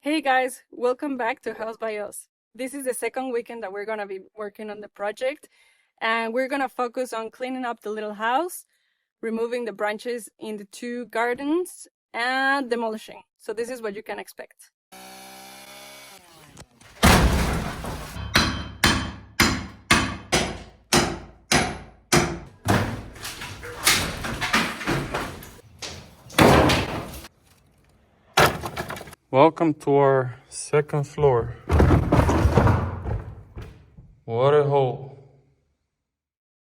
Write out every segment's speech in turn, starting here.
Hey guys, welcome back to House by Us. This is the second weekend that we're gonna be working on the project, and we're gonna focus on cleaning up the little house, removing the branches in the two gardens, and demolishing. So this is what you can expect. Welcome to our second floor. What a hole.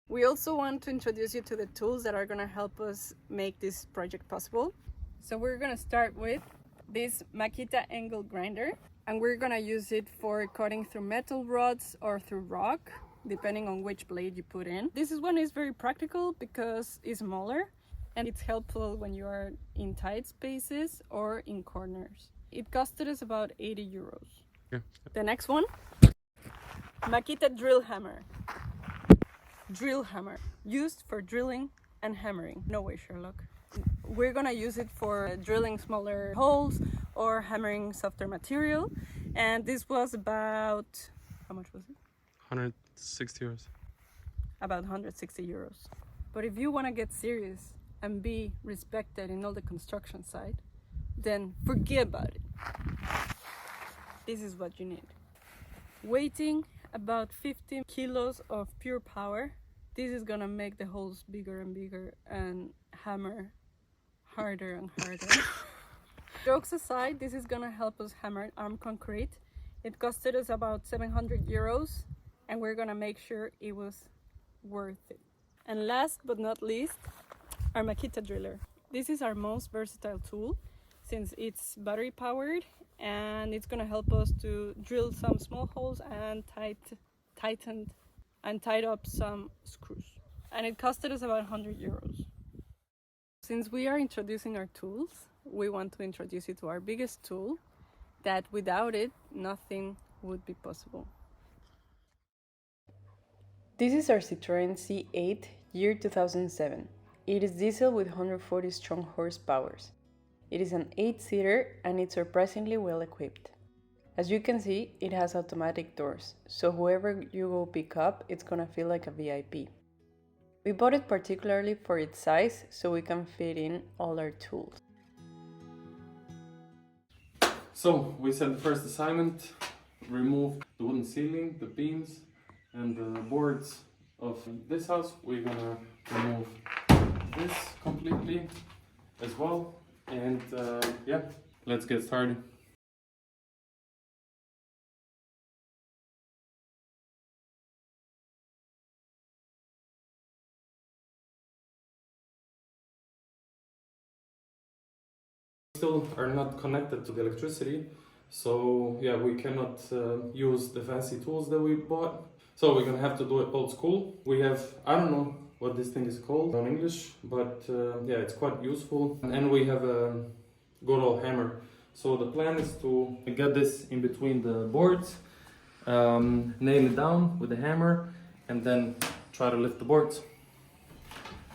We also want to introduce you to the tools that are gonna help us make this project possible. So we're gonna start with this Makita angle grinder, and we're gonna use it for cutting through metal rods or through rock, depending on which blade you put in. This one is very practical because it's smaller and it's helpful when you are in tight spaces or in corners. It costed us about 80 euros. Yeah. The next one, Makita drill hammer. Drill hammer, used for drilling and hammering. No way, Sherlock. We're gonna use it for drilling smaller holes or hammering softer material. And this was about, how much was it? 160 euros. About 160 euros. But if you wanna get serious and be respected in all the construction site, then forget about it. This is what you need. Weighting about 50 kilos of pure power. This is gonna make the holes bigger and bigger and hammer harder and harder. Jokes aside, this is gonna help us hammer arm concrete. It costed us about 700 euros, and we're gonna make sure it was worth it. And last but not least, our Makita driller. This is our most versatile tool since it's battery powered, and it's gonna help us to drill some small holes and tied up some screws. And it costed us about 100 euros. Since we are introducing our tools, we want to introduce you to our biggest tool that without it, nothing would be possible. This is our Citroën C8 year 2007. It is diesel with 140 strong horsepower. It is an 8-seater and it's surprisingly well equipped. As you can see, it has automatic doors, so whoever you go pick up, it's gonna feel like a VIP. We bought it particularly for its size, so we can fit in all our tools. So, we said the first assignment, remove the wooden ceiling, the beams, and the boards of this house. We're gonna remove this completely as well. And yeah, let's get started. Still are not connected to the electricity, so yeah, we cannot use the fancy tools that we bought, so we're gonna have to do it old school. We have, I don't know what this thing is called in English, but yeah, it's quite useful, and we have a good old hammer. So the plan is to get this in between the boards, nail it down with the hammer, and then try to lift the boards.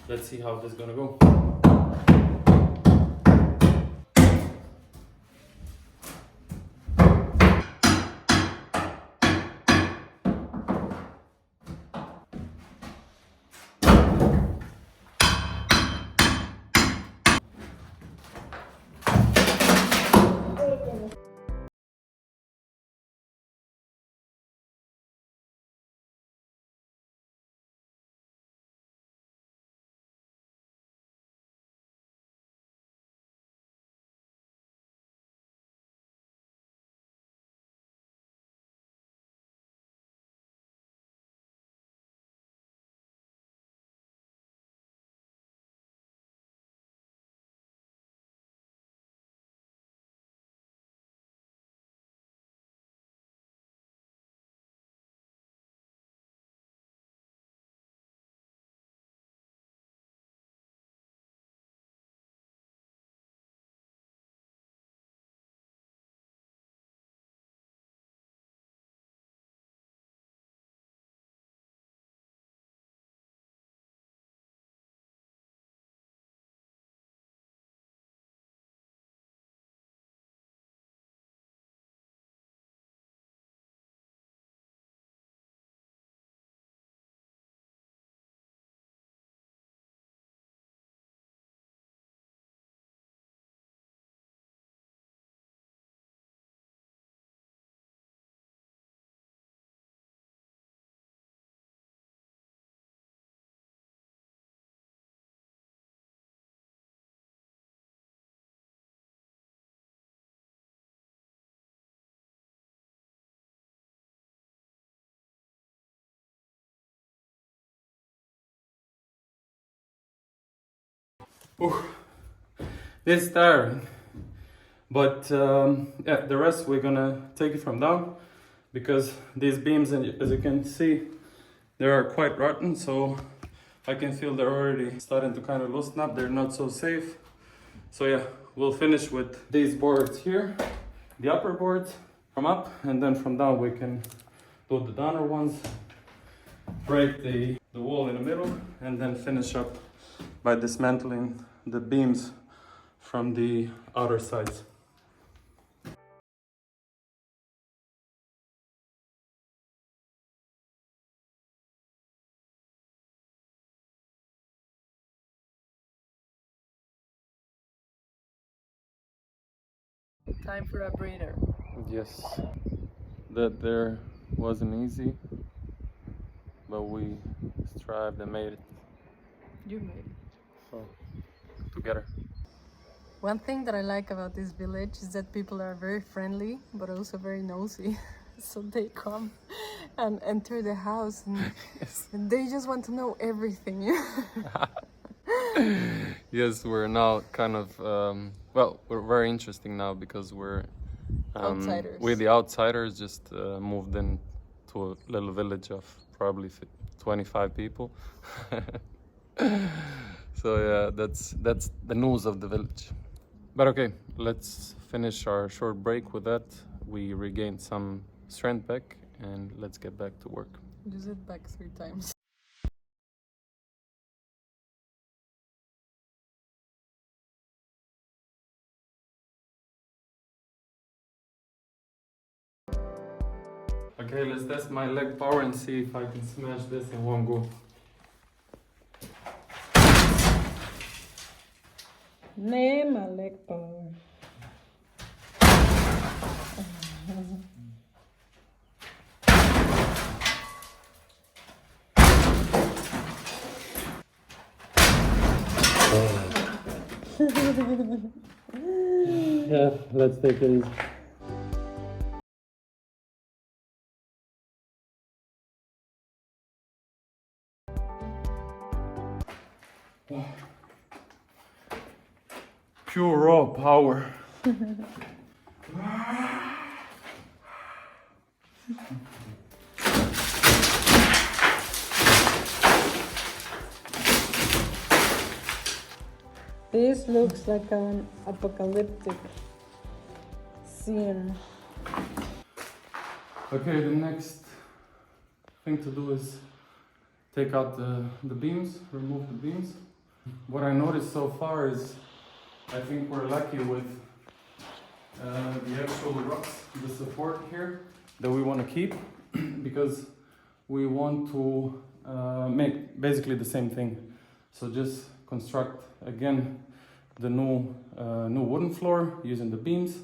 Let's see how this is gonna go. Ooh, this is tiring. But yeah, the rest we're gonna take it from down because these beams, as you can see, they are quite rotten. So I can feel they're already starting to kind of loosen up. They're not so safe. So yeah, we'll finish with these boards here, the upper boards from up, and then from down we can do the downer ones, break the wall in the middle, and then finish up by dismantling the beams from the outer sides. Time for a breather. Yes, that there wasn't easy, but we strived and made it. You made it. So, together. One thing that I like about this village is that people are very friendly, but also very nosy. So they come and enter the house and, and they just want to know everything. Yes, we're now kind of, well, we're very interesting now because we're Outsiders. we're the outsiders, just moved in to a little village of probably 25 people. So yeah, that's the news of the village. But okay, let's finish our short break with that. We regained some strength back and let's get back to work. Use it back 3 times. Okay, let's test my leg power and see if I can smash this in one go. Name my leg power. Yeah, let's take it easy. Pure raw power. This looks like an apocalyptic scene. Okay, the next thing to do is take out the beams, remove the beams. What I noticed so far is I think we're lucky with the actual rocks, the support here that we want to keep because we want to make basically the same thing. So just construct again the new wooden floor using the beams,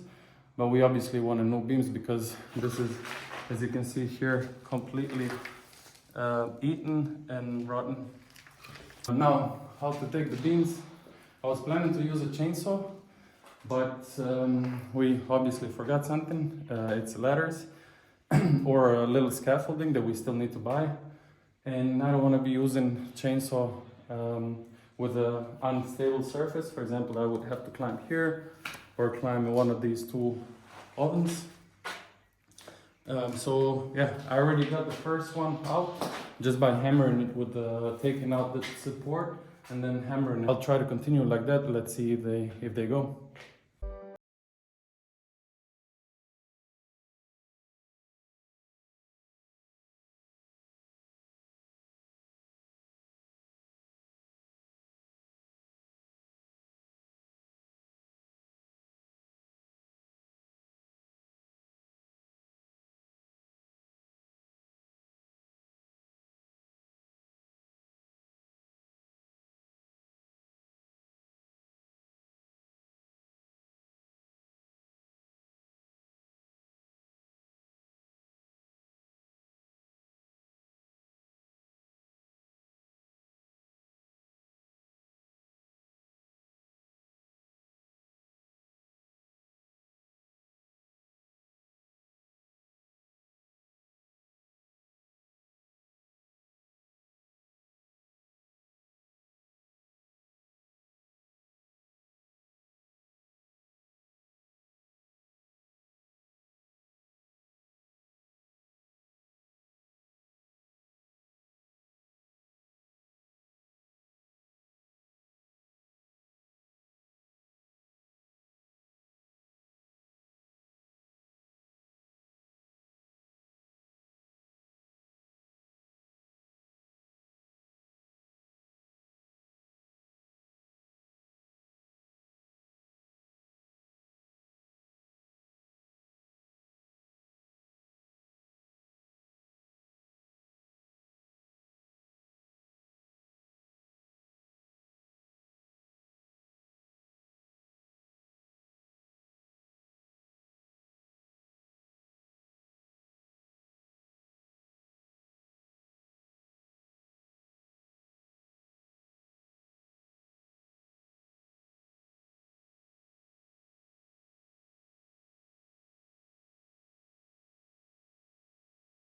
but we obviously want a new beams because this is, as you can see here, completely eaten and rotten. Now, how to take the beams? I was planning to use a chainsaw, but we obviously forgot something. It's ladders or a little scaffolding that we still need to buy. And I don't want to be using chainsaw with an unstable surface. For example, I would have to climb here or climb one of these two ovens. So yeah, I already got the first one out just by hammering it with taking out the support and then hammering it. I'll try to continue like that. Let's see if they go.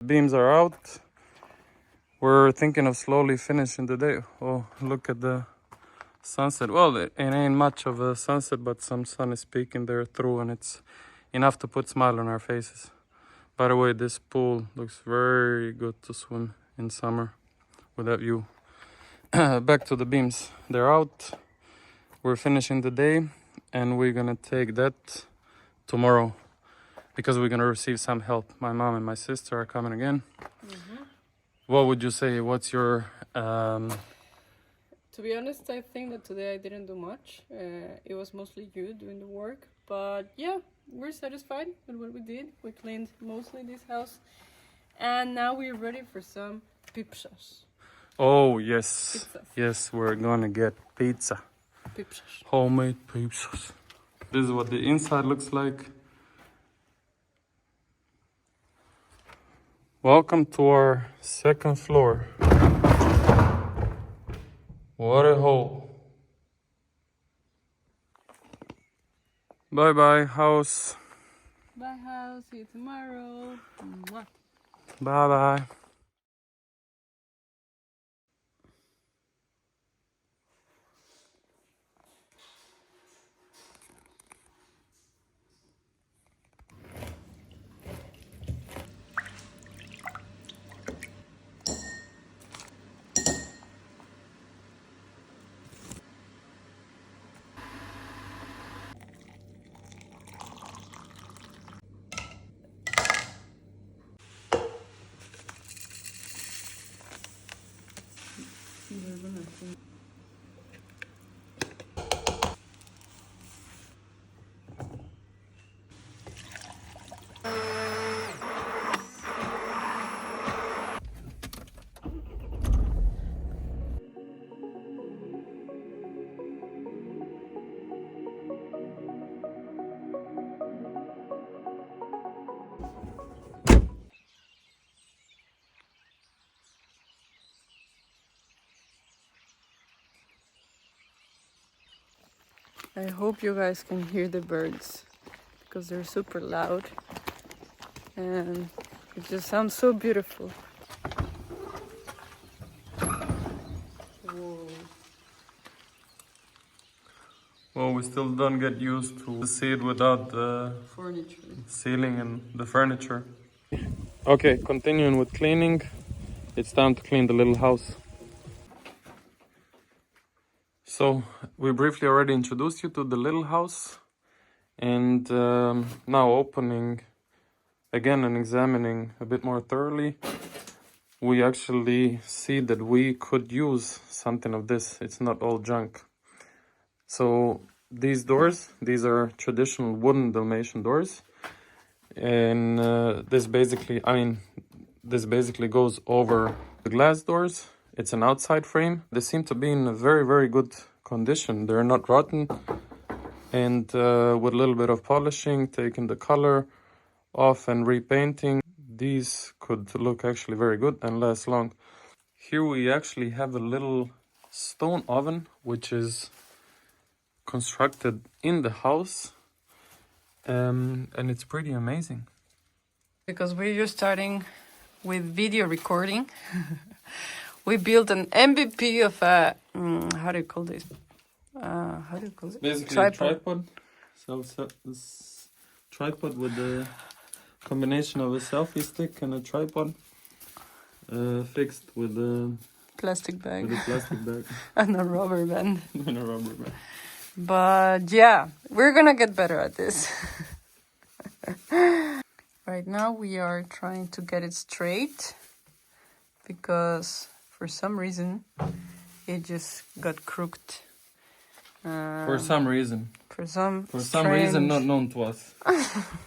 Beams are out. We're thinking of slowly finishing the day. Oh, look at the sunset. Well, it ain't much of a sunset, but some sun is peeking there through, and it's enough to put a smile on our faces. By the way, this pool looks very good to swim in summer with that view. Back to the beams. They're out. We're finishing the day, and we're gonna take that tomorrow because we're gonna receive some help. My mom and my sister are coming again. What would you say? What's your To be honest, I think that today I didn't do much. It was mostly you doing the work. But yeah, we're satisfied with what we did. We cleaned mostly this house. And now we're ready for some pizzas. Oh, yes. Pizzas. Yes, we're gonna get pizza. Pizzas. Homemade pizzas. This is what the inside looks like. Welcome to our second floor. What a hole. Bye bye, house. Bye, house. See you tomorrow. Mwah. Bye bye. I hope you guys can hear the birds because they're super loud and it just sounds so beautiful. Whoa. Well, we still don't get used to see it without the Furniture. ceiling and the furniture. Okay, continuing with cleaning. It's time to clean the little house. So, we briefly already introduced you to the little house. And now opening again and examining a bit more thoroughly, we actually see that we could use something of this. It's not all junk. So these doors, these are traditional wooden Dalmatian doors. And this basically goes over the glass doors. It's an outside frame. They seem to be in a very, very good condition. They're not rotten. And with a little bit of polishing, taking the color off and repainting, these could look actually very good and last long. Here we actually have a little stone oven, which is constructed in the house. And it's pretty amazing. Because we're just starting with video recording. We built an MVP of a, how do you call this? How do you call it? Basically Tripod. a tripod. So this tripod with the combination of a selfie stick and a tripod fixed with a Plastic bag. plastic bag And a rubber band. and a rubber band. But yeah, we're gonna get better at this. Right now we are trying to get it straight because for some reason it just got crooked. For some reason. For some reason not known to us.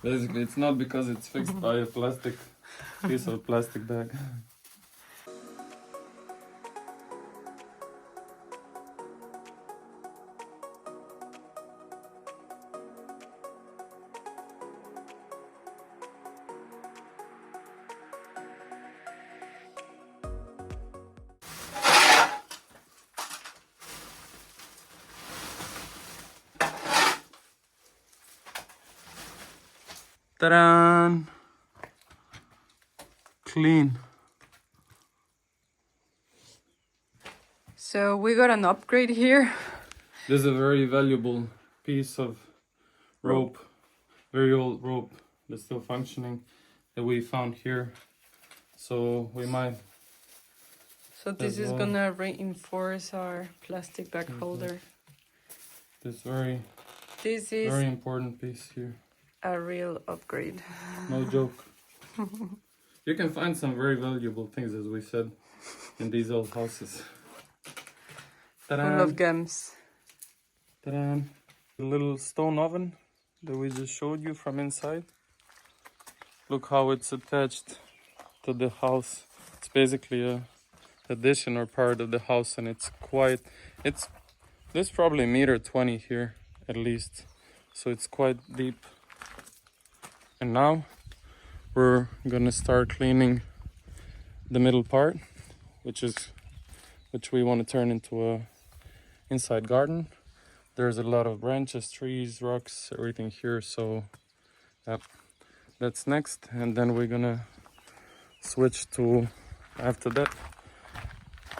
Basically, it's not because it's fixed by a plastic piece of plastic bag. Ta-da! clean. So we got an upgrade here. This is a very valuable piece of rope, very old rope that's still functioning that we found here. So we might. So this is gonna reinforce our plastic bag holder. This This is very important piece here. a real upgrade. No joke. You can find some very valuable things, as we said, in these old houses. Ta-da! Full of gems. Ta-da! A little stone oven that we just showed you from inside. Look how it's attached to the house. It's basically a addition or part of the house, and there's probably 1.20 meters here at least, so it's quite deep. And now we're gonna start cleaning the middle part, which we want to turn into a inside garden. There's a lot of branches, trees, rocks, everything here, so that's next. And then we're gonna switch to, after that,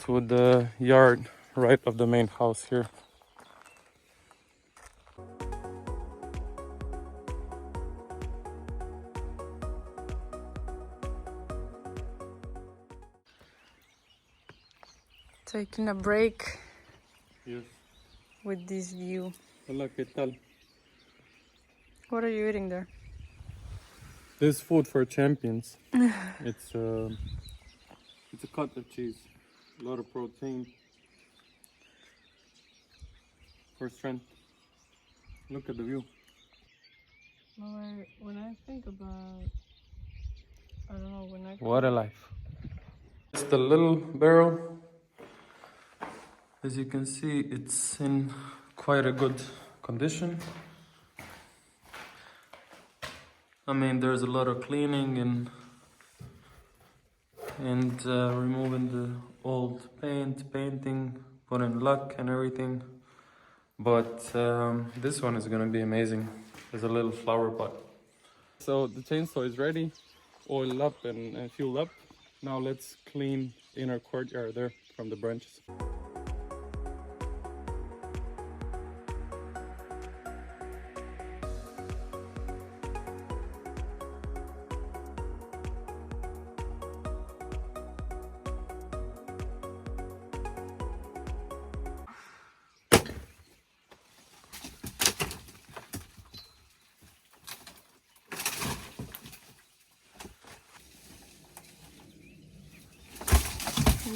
to the yard right of the main house here. Taking a break Yes. with this view. Hola, ¿qué tal? What are you eating there? This is food for champions. It's a cottage cheese, a lot of protein for strength. Look at the view. When I think about, I don't know, when I... What a life. It's the little barrel. As you can see, it's in quite a good condition. I mean, there's a lot of cleaning and removing the old painting, putting luck and everything. But this one is gonna be amazing. There's a little flower pot. So the chainsaw is ready, oiled up and fueled up. Now let's clean inner courtyard there from the branches.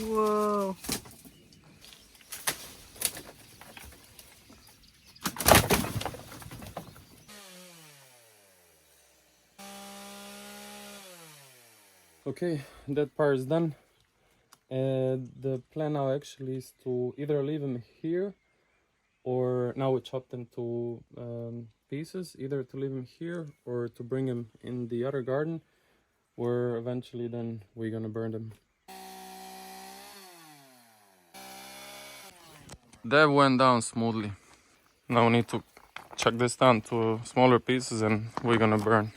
Whoa. Okay, that part is done. The plan now actually is to either leave them here, or now we chopped them to pieces, either to leave them here or to bring them in the other garden, where eventually then we're gonna burn them. That went down smoothly. Now we need to chuck this down to smaller pieces and we're gonna burn.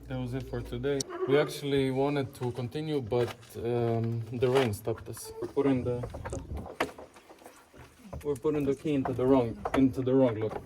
That was it for today. We actually wanted to continue, but the rain stopped us. We're putting the key into the wrong lock.